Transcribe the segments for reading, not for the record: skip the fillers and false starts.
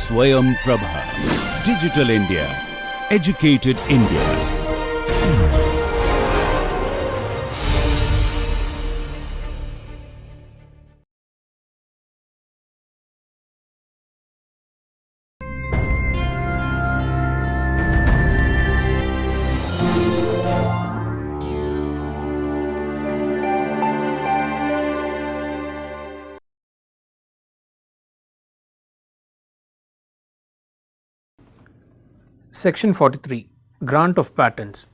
Swayam Prabha. Digital India. Educated India. Section 43, Grant of Patents.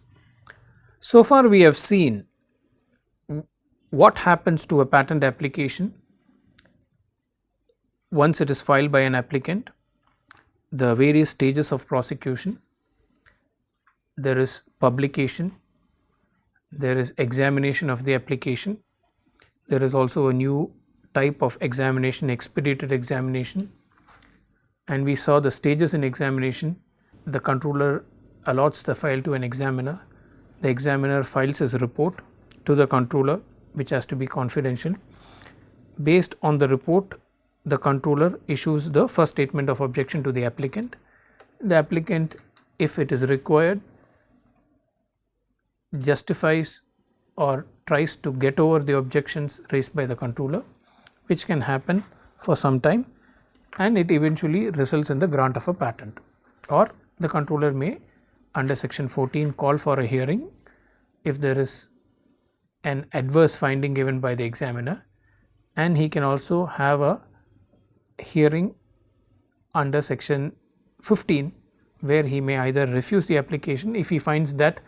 So far we have seen what happens to a patent application once it is filed by an applicant, the various stages of prosecution, there is publication, there is examination of the application, there is also a new type of examination, expedited examination, and we saw the stages in examination. The controller allots the file to an examiner, the examiner files his report to the controller, which has to be confidential. Based on the report, the controller issues the first statement of objection to the applicant. The applicant, if it is required, justifies or tries to get over the objections raised by the controller, which can happen for some time, and it eventually results in the grant of a patent. Or the controller may, under section 14, call for a hearing if there is an adverse finding given by the examiner, and he can also have a hearing under section 15, where he may either refuse the application. If he finds that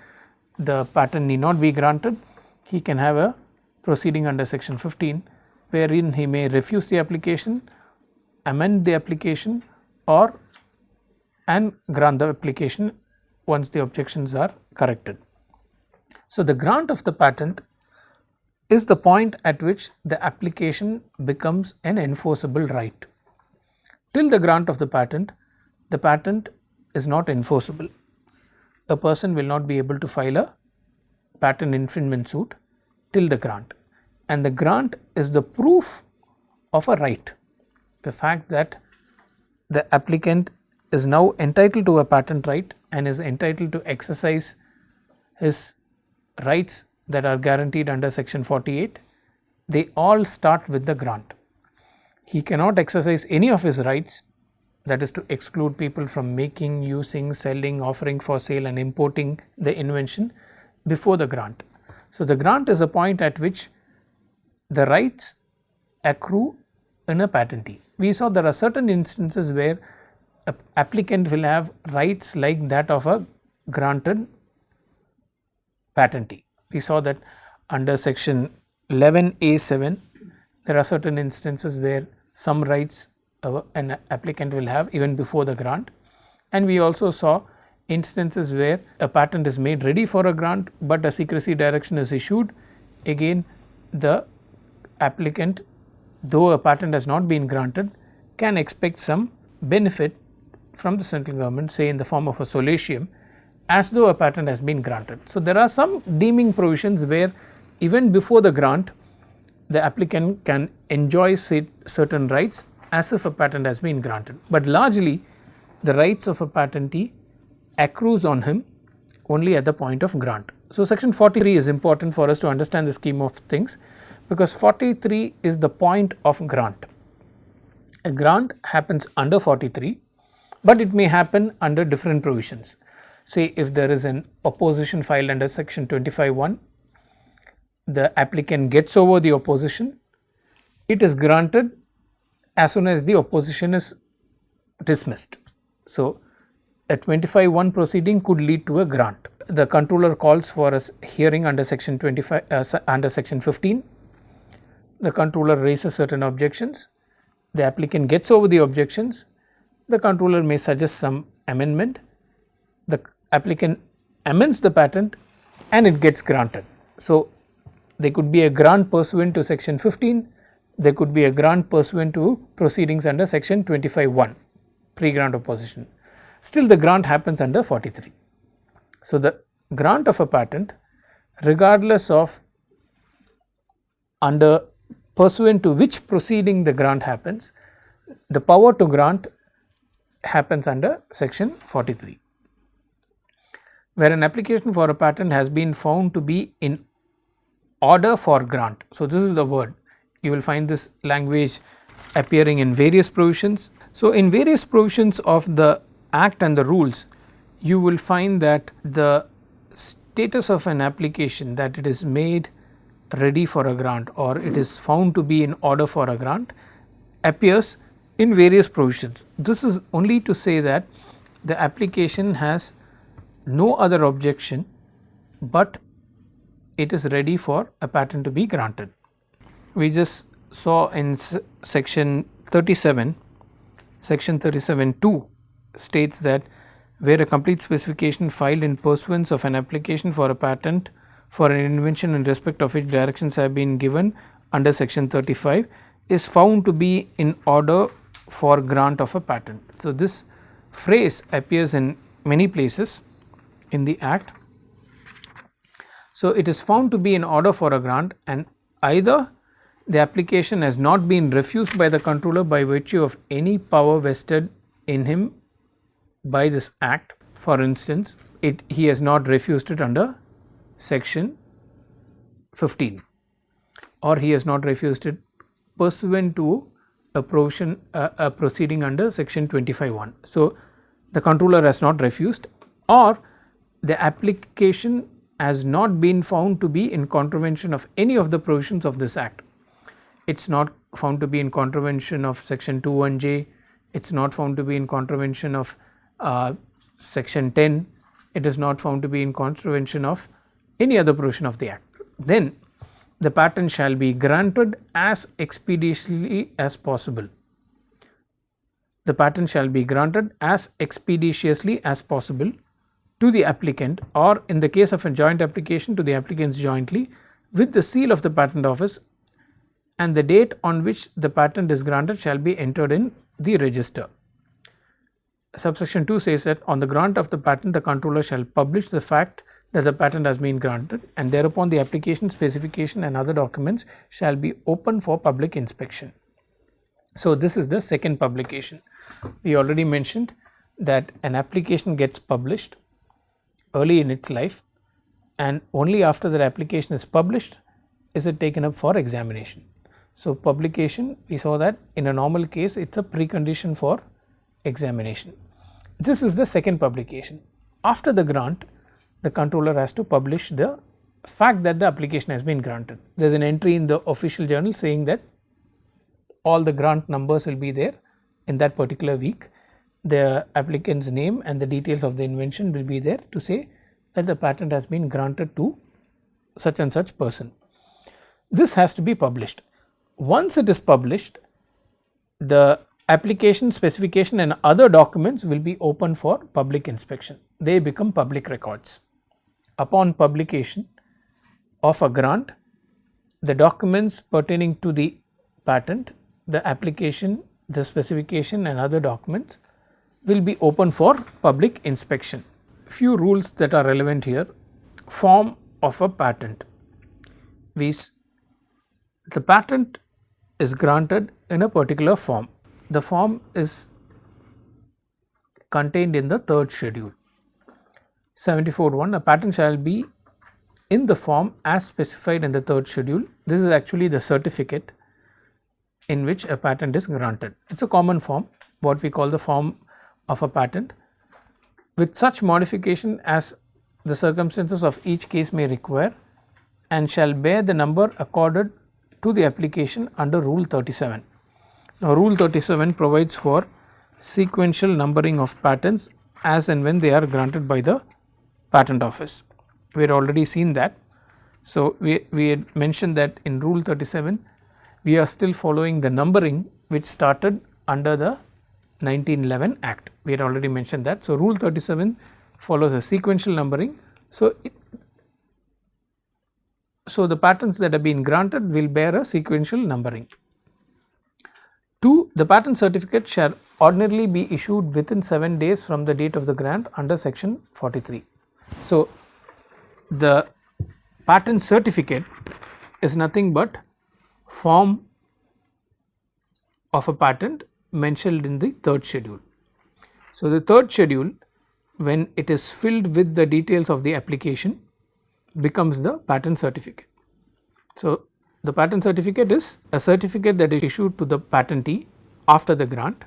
the patent need not be granted, he can have a proceeding under section 15, wherein he may refuse the application, amend the application, or and grant the application once the objections are corrected. So, the grant of the patent is the point at which the application becomes an enforceable right. Till the grant of the patent is not enforceable. A person will not be able to file a patent infringement suit till the grant, and the grant is the proof of a right. The fact that the applicant is now entitled to a patent right and is entitled to exercise his rights that are guaranteed under section 48, they all start with the grant. He cannot exercise any of his rights, that is to exclude people from making, using, selling, offering for sale and importing the invention, before the grant. So, the grant is a point at which the rights accrue in a patentee. We saw there are certain instances where an applicant will have rights like that of a granted patentee. We saw that under section 11A7, there are certain instances where some rights an applicant will have even before the grant, and we also saw instances where a patent is made ready for a grant, but a secrecy direction is issued. Again, the applicant, though a patent has not been granted, can expect some benefit from the central government, say in the form of a solatium, as though a patent has been granted. So, there are some deeming provisions where even before the grant, the applicant can enjoy certain rights as if a patent has been granted, but largely the rights of a patentee accrues on him only at the point of grant. So, section 43 is important for us to understand the scheme of things, because 43 is the point of grant. A grant happens under 43, but it may happen under different provisions. Say if there is an opposition filed under section 25(1), the applicant gets over the opposition, it is granted as soon as the opposition is dismissed. So, a 25(1) proceeding could lead to a grant. The controller calls for a hearing under section 15. The controller raises certain objections. The applicant gets over the objections. The controller may suggest some amendment. The applicant amends the patent and it gets granted. So, there could be a grant pursuant to section 15. There could be a grant pursuant to proceedings under section 25(1), pre-grant opposition. Still, the grant happens under 43. So, the grant of a patent, regardless of under pursuant to which proceeding the grant happens, the power to grant happens under section 43. Where an application for a patent has been found to be in order for grant. So, this is the word, you will find this language appearing in various provisions. So, in various provisions of the act and the rules, you will find that the status of an application, that it is made ready for a grant or it is found to be in order for a grant, appears in various provisions. This is only to say that the application has no other objection, but it is ready for a patent to be granted. We just saw in section 37, section 37(2) states that where a complete specification filed in pursuance of an application for a patent for an invention in respect of which directions have been given under section 35 is found to be in order for grant of a patent. So, this phrase appears in many places in the act. So, it is found to be in order for a grant, and either the application has not been refused by the controller by virtue of any power vested in him by this act. For instance, he has not refused it under section 15, or he has not refused it pursuant to a provision, a proceeding under section 25(1). So, the controller has not refused, or the application has not been found to be in contravention of any of the provisions of this act. It is not found to be in contravention of section 21(j), it is not found to be in contravention of section 10, it is not found to be in contravention of any other provision of the act. Then the patent shall be granted as expeditiously as possible. The patent shall be granted as expeditiously as possible to the applicant, or in the case of a joint application, to the applicants jointly, with the seal of the patent office, and the date on which the patent is granted shall be entered in the register. Subsection 2 says that on the grant of the patent, the controller shall publish the fact that the patent has been granted, and thereupon the application, specification and other documents shall be open for public inspection. So, this is the second publication. We already mentioned that an application gets published early in its life, and only after the application is published is it taken up for examination. So, publication, we saw that in a normal case it is a precondition for examination. This is the second publication. After the grant, the controller has to publish the fact that the application has been granted. There is an entry in the official journal saying that all the grant numbers will be there in that particular week. The applicant's name and the details of the invention will be there to say that the patent has been granted to such and such person. This has to be published. Once it is published, the application, specification and other documents will be open for public inspection. They become public records. Upon publication of a grant, the documents pertaining to the patent, the application, the specification and other documents will be open for public inspection. Few rules that are relevant here. Form of a patent. The patent is granted in a particular form. The form is contained in the third schedule. 74(1), a patent shall be in the form as specified in the third schedule. This is actually the certificate in which a patent is granted. It is a common form, what we call the form of a patent, with such modification as the circumstances of each case may require, and shall bear the number accorded to the application under Rule 37. Now, Rule 37 provides for sequential numbering of patents as and when they are granted by the patent office. We had already seen that. So, we had mentioned that in Rule 37 we are still following the numbering which started under the 1911 Act. We had already mentioned that. So, Rule 37 follows a sequential numbering. So, the patents that have been granted will bear a sequential numbering. 2. The patent certificate shall ordinarily be issued within 7 days from the date of the grant under section 43. So, the patent certificate is nothing but form of a patent mentioned in the third schedule. So, the third schedule, when it is filled with the details of the application, becomes the patent certificate. So, the patent certificate is a certificate that is issued to the patentee after the grant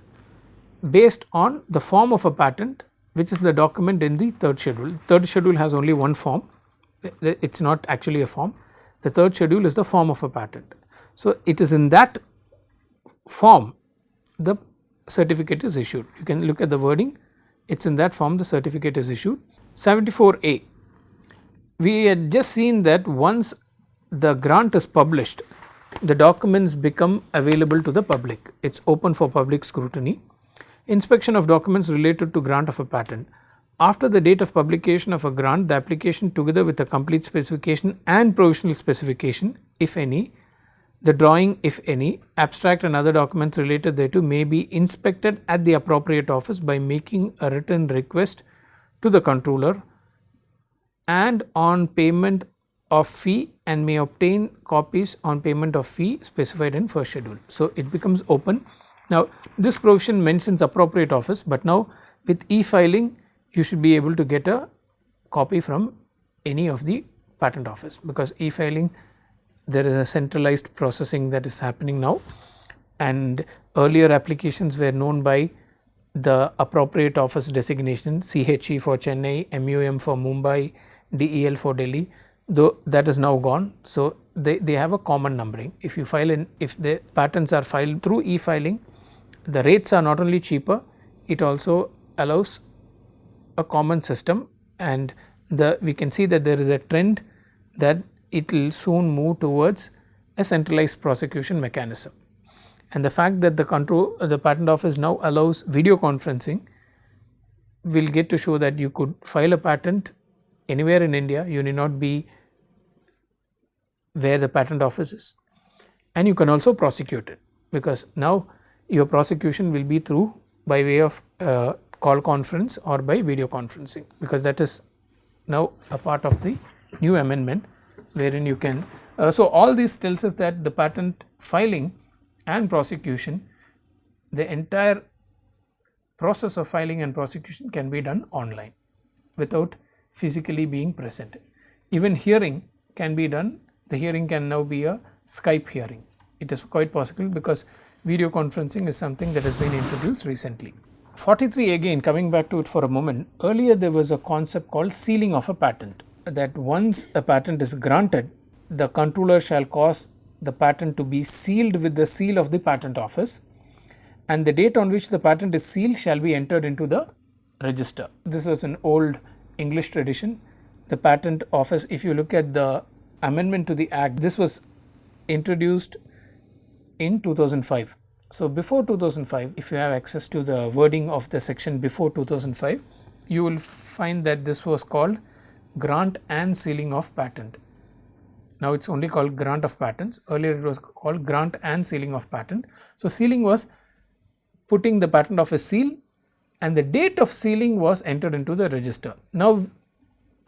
based on the form of a patent, which is the document in the third schedule. Third schedule has only one form, it is not actually a form. The third schedule is the form of a patent. So, it is in that form the certificate is issued. You can look at the wording, it is in that form the certificate is issued. 74A, we had just seen that once the grant is published, the documents become available to the public. It is open for public scrutiny. Inspection of documents related to grant of a patent. After the date of publication of a grant, the application together with a complete specification and provisional specification, if any, the drawing, if any, abstract and other documents related thereto may be inspected at the appropriate office by making a written request to the controller and on payment of fee, and may obtain copies on payment of fee specified in first schedule. So, it becomes open. Now, this provision mentions appropriate office, but now with e-filing you should be able to get a copy from any of the patent office, because e-filing there is a centralized processing that is happening now, and earlier applications were known by the appropriate office designation, CHE for Chennai, MUM for Mumbai, DEL for Delhi, though that is now gone. So, they have a common numbering. If you file in, if the patents are filed through e-filing, the rates are not only cheaper, it also allows a common system, and we can see that there is a trend that it will soon move towards a centralized prosecution mechanism. And the fact that the patent office now allows video conferencing will get to show that you could file a patent anywhere in India, you need not be where the patent office is, and you can also prosecute it, because now your prosecution will be through by way of call conference or by video conferencing, because that is now a part of the new amendment wherein you can. So, all this tells us that the patent filing and prosecution, the entire process of filing and prosecution can be done online without physically being present. Even hearing can be done, the hearing can now be a Skype hearing. It is quite possible because video conferencing is something that has been introduced recently. 43, again coming back to it for a moment, earlier there was a concept called sealing of a patent, that once a patent is granted, the controller shall cause the patent to be sealed with the seal of the patent office, and the date on which the patent is sealed shall be entered into the register. This was an old English tradition. The patent office, if you look at the amendment to the act, this was introduced in 2005. So, before 2005, if you have access to the wording of the section before 2005, you will find that this was called grant and sealing of patent. Now, it is only called grant of patents, earlier it was called grant and sealing of patent. So, sealing was putting the patent office seal, and the date of sealing was entered into the register. Now,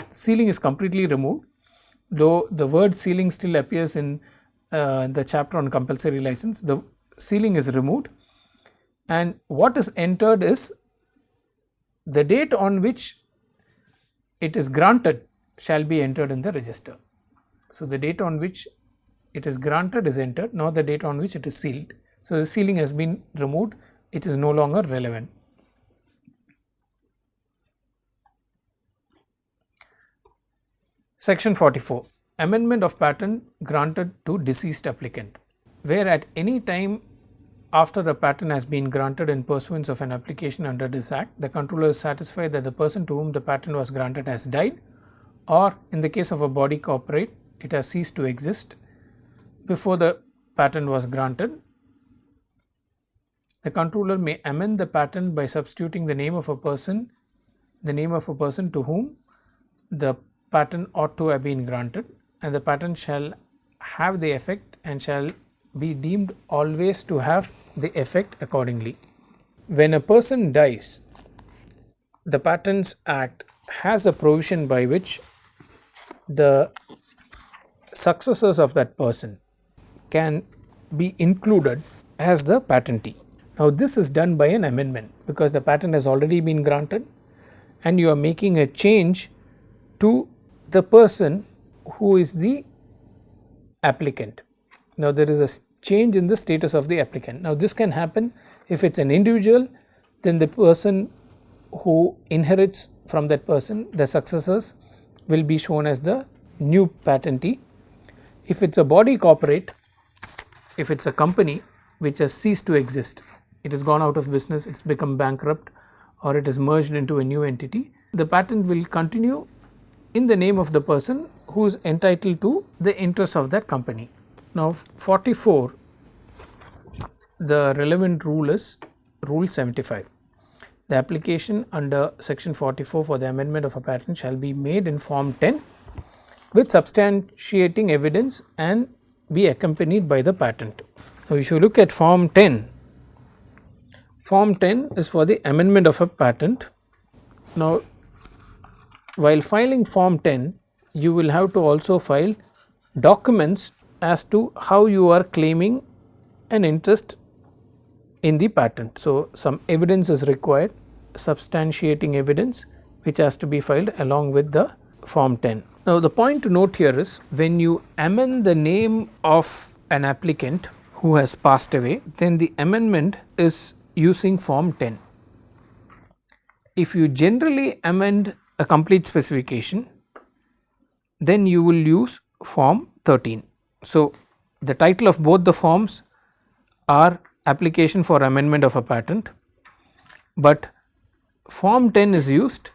sealing is completely removed, though the word sealing still appears in the chapter on compulsory license. The sealing is removed, and what is entered is the date on which it is granted shall be entered in the register. So, the date on which it is granted is entered, not the date on which it is sealed. So, the sealing has been removed, it is no longer relevant. Section 44, amendment of patent granted to deceased applicant, where at any time after a patent has been granted in pursuance of an application under this act, the controller is satisfied that the person to whom the patent was granted has died, or in the case of a body corporate, it has ceased to exist before the patent was granted. The controller may amend the patent by substituting the name of a person to whom the patent ought to have been granted, and the patent shall have the effect and shall be deemed always to have the effect accordingly. When a person dies, the Patents Act has a provision by which the successors of that person can be included as the patentee. Now this is done by an amendment because the patent has already been granted and you are making a change to the person who is the applicant. Now there is a change in the status of the applicant. Now this can happen if it's an individual, then the person who inherits from that person, the successors, will be shown as the new patentee. If it's a body corporate, if it's a company which has ceased to exist, it has gone out of business, it's become bankrupt, or it is merged into a new entity, the patent will continue in the name of the person who is entitled to the interest of that company. Now 44, the relevant rule is Rule 75. The application under section 44 for the amendment of a patent shall be made in form 10 with substantiating evidence and be accompanied by the patent. Now if you look at form 10, form 10 is for the amendment of a patent. Now while filing form 10, you will have to also file documents as to how you are claiming an interest in the patent. So some evidence is required, substantiating evidence, which has to be filed along with the form 10. Now the point to note here is when you amend the name of an applicant who has passed away, then the amendment is using form 10. If you generally amend a complete specification, then you will use form 13. So the title of both the forms are application for amendment of a patent, but form 10 is used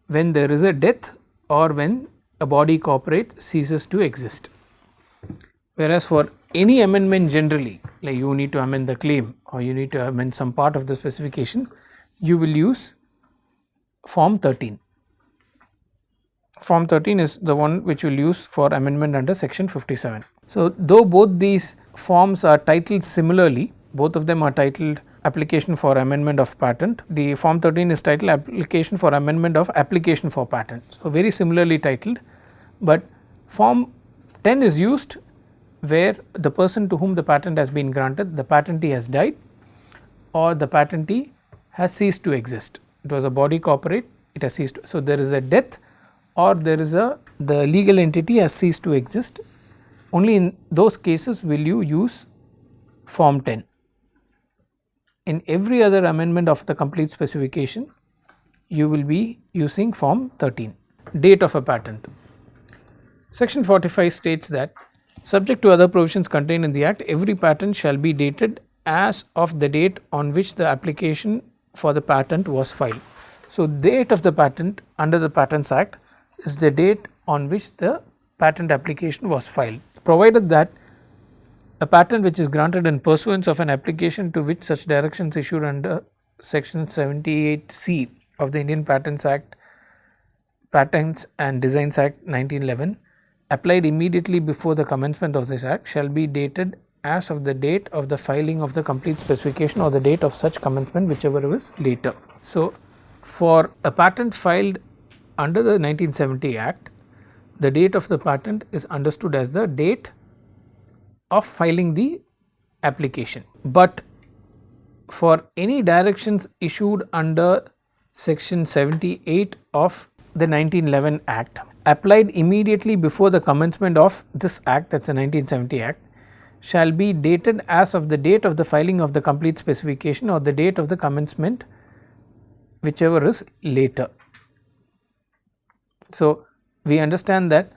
when there is a death or when a body corporate ceases to exist. Whereas for any amendment generally, like you need to amend the claim or you need to amend some part of the specification, you will use form 13. Form 13 is the one which will use for amendment under section 57. So though both these forms are titled similarly, both of them are titled application for amendment of patent. The form 13 is titled application for amendment of application for patent. So very similarly titled, but form 10 is used where the person to whom the patent has been granted, the patentee has died or the patentee has ceased to exist. It was a body corporate, it has ceased. So there is a death or there is the legal entity has ceased to exist. Only in those cases will you use form 10. In every other amendment of the complete specification, you will be using form 13. Date of a patent. Section 45 states that subject to other provisions contained in the Act, every patent shall be dated as of the date on which the application for the patent was filed. So date of the patent under the Patents Act is the date on which the patent application was filed, provided that a patent which is granted in pursuance of an application to which such directions issued under section 78C of the Indian Patents Act, Patents and Designs Act 1911, applied immediately before the commencement of this act, shall be dated as of the date of the filing of the complete specification or the date of such commencement, whichever is later. So for a patent filed under the 1970 Act, the date of the patent is understood as the date of filing the application. But for any directions issued under section 78 of the 1911 Act, applied immediately before the commencement of this Act, that is the 1970 Act, shall be dated as of the date of the filing of the complete specification or the date of the commencement, whichever is later. So we understand that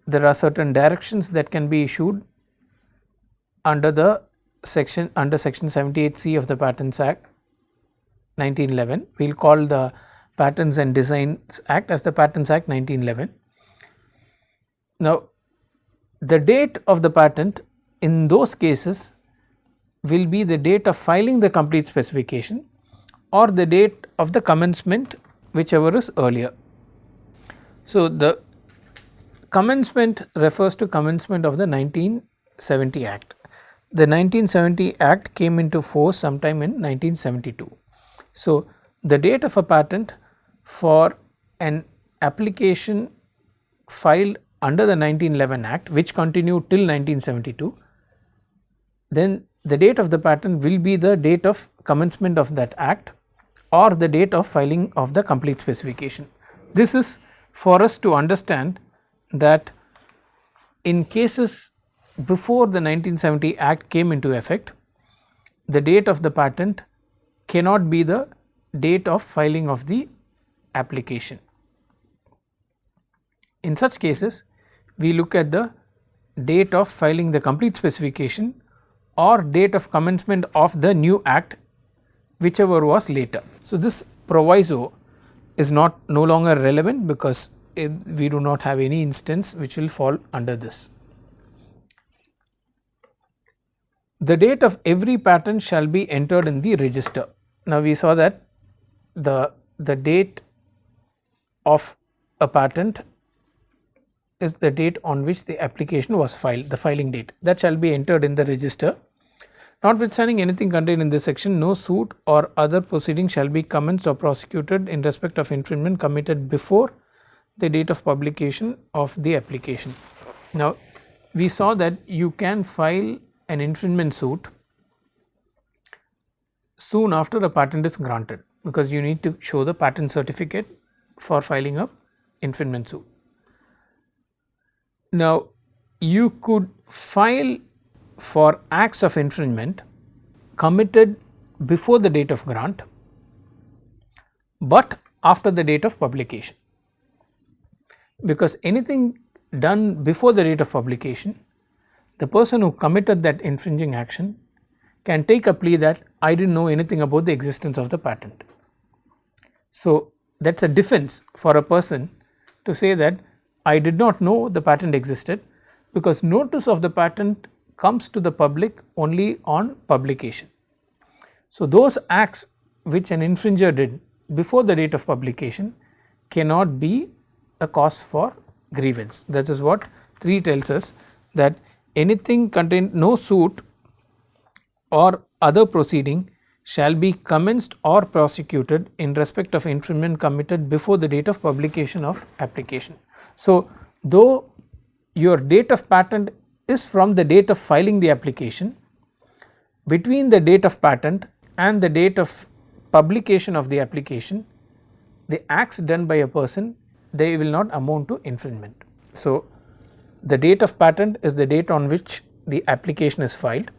there are certain directions that can be issued under the section 78C of the Patents Act 1911. We will call the Patents and Designs Act as the Patents Act 1911. Now the date of the patent in those cases will be the date of filing the complete specification or the date of the commencement, whichever is earlier. So the commencement refers to commencement of the 1970 Act. The 1970 Act came into force sometime in 1972. So the date of a patent for an application filed under the 1911 Act, which continued till 1972, then the date of the patent will be the date of commencement of that act or the date of filing of the complete specification. This is for us to understand that in cases before the 1970 Act came into effect, the date of the patent cannot be the date of filing of the application. In such cases, we look at the date of filing the complete specification or date of commencement of the new act, whichever was later. So, this proviso is no longer relevant because we do not have any instance which will fall under this. The date of every patent shall be entered in the register. Now, we saw that the date of a patent is the date on which the application was filed, the filing date, that shall be entered in the register. Notwithstanding anything contained in this section, no suit or other proceeding shall be commenced or prosecuted in respect of infringement committed before the date of publication of the application. Now, we saw that you can file an infringement suit soon after a patent is granted, because you need to show the patent certificate for filing a infringement suit. Now, you could file for acts of infringement committed before the date of grant, but after the date of publication, because anything done before the date of publication, the person who committed that infringing action can take a plea that I did not know anything about the existence of the patent. So, that is a defense for a person to say that I did not know the patent existed, because notice of the patent comes to the public only on publication. So, those acts which an infringer did before the date of publication cannot be a cause for grievance. That is what 3 tells us, that anything contained, no suit or other proceeding shall be commenced or prosecuted in respect of infringement committed before the date of publication of application. So, though your date of patent is from the date of filing the application, between the date of patent and the date of publication of the application, the acts done by a person, they will not amount to infringement. So, the date of patent is the date on which the application is filed.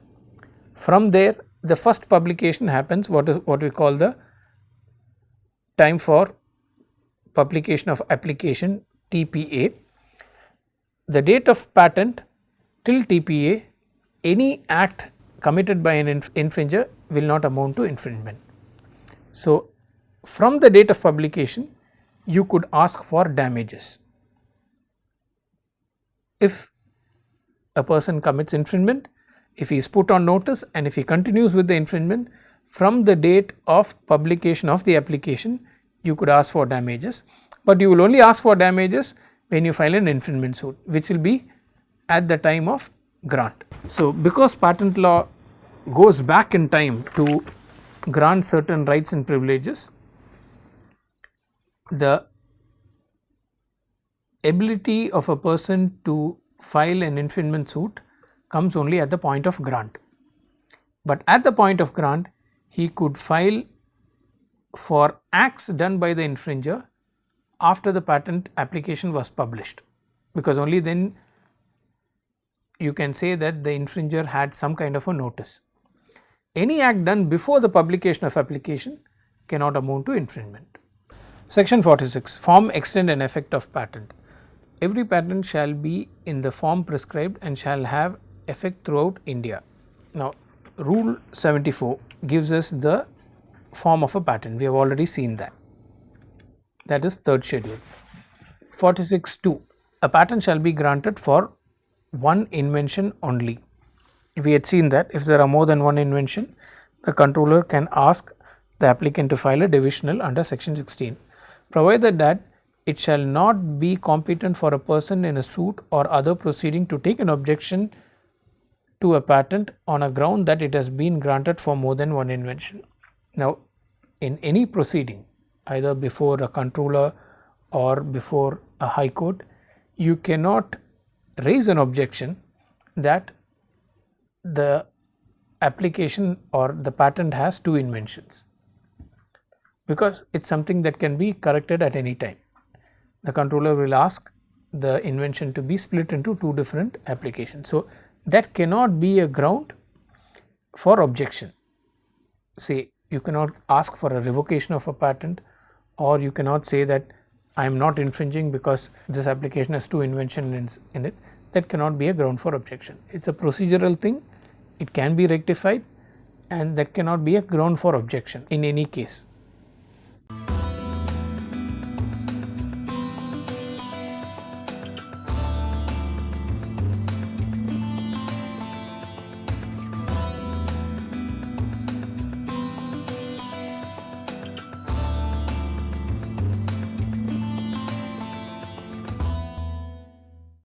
From there, the first publication happens, what we call the time for publication of application, TPA. The date of patent till TPA, any act committed by an infringer will not amount to infringement. So, from the date of publication, you could ask for damages. If a person commits infringement, if he is put on notice and if he continues with the infringement, from the date of publication of the application, you could ask for damages, but you will only ask for damages when you file an infringement suit, which will be at the time of grant. So, because patent law goes back in time to grant certain rights and privileges, the ability of a person to file an infringement suit comes only at the point of grant, but at the point of grant he could file for acts done by the infringer after the patent application was published, because only then you can say that the infringer had some kind of a notice. Any act done before the publication of application cannot amount to infringement. Section 46, Form, Extent and Effect of Patent. Every patent shall be in the form prescribed and shall have effect throughout India. Now, Rule 74 gives us the form of a patent. We have already seen that. That is third schedule. 46(2), a patent shall be granted for one invention only. We had seen that if there are more than one invention, the controller can ask the applicant to file a divisional under section 16, provided that it shall not be competent for a person in a suit or other proceeding to take an objection to a patent on a ground that it has been granted for more than one invention. Now, in any proceeding, either before a controller or before a high court, you cannot raise an objection that the application or the patent has two inventions, because it is something that can be corrected at any time. The controller will ask the invention to be split into two different applications. So, that cannot be a ground for objection. Say you cannot ask for a revocation of a patent, or you cannot say that I am not infringing because this application has two inventions in it. That cannot be a ground for objection. It is a procedural thing, it can be rectified, and that cannot be a ground for objection in any case.